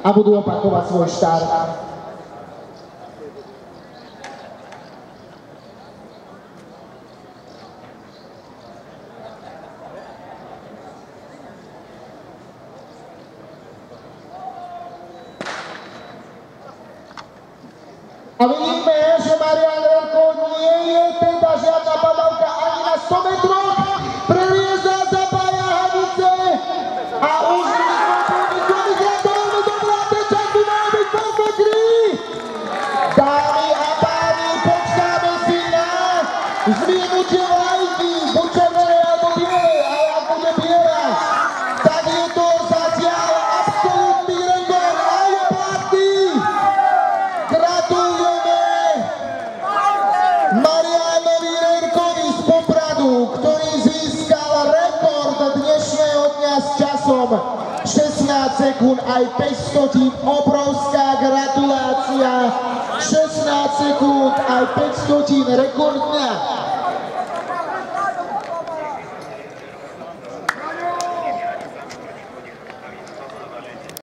a budú opakovať svoj štart. A vidíme, že Marián Rerko nie je teda žiadna padavka ani na 100 metroch. Prelieza, zapája hranice a už veľmi dobrá teča, tu má byť perfektný. Dámy a páni, počkáme si na zmienutie vlajky, buď červenej alebo bielej, ale ak bude biela, tak je to zatiaľ absolútny rekord a je platný. Gratulujeme Mariánovi Rerkovi z Popradu, ktorý získal rekord dnešného dňa s časom 16 sekúnd aj 500. Obrovská gratulácia, 16 sekúnd aj 500. rekord dňa.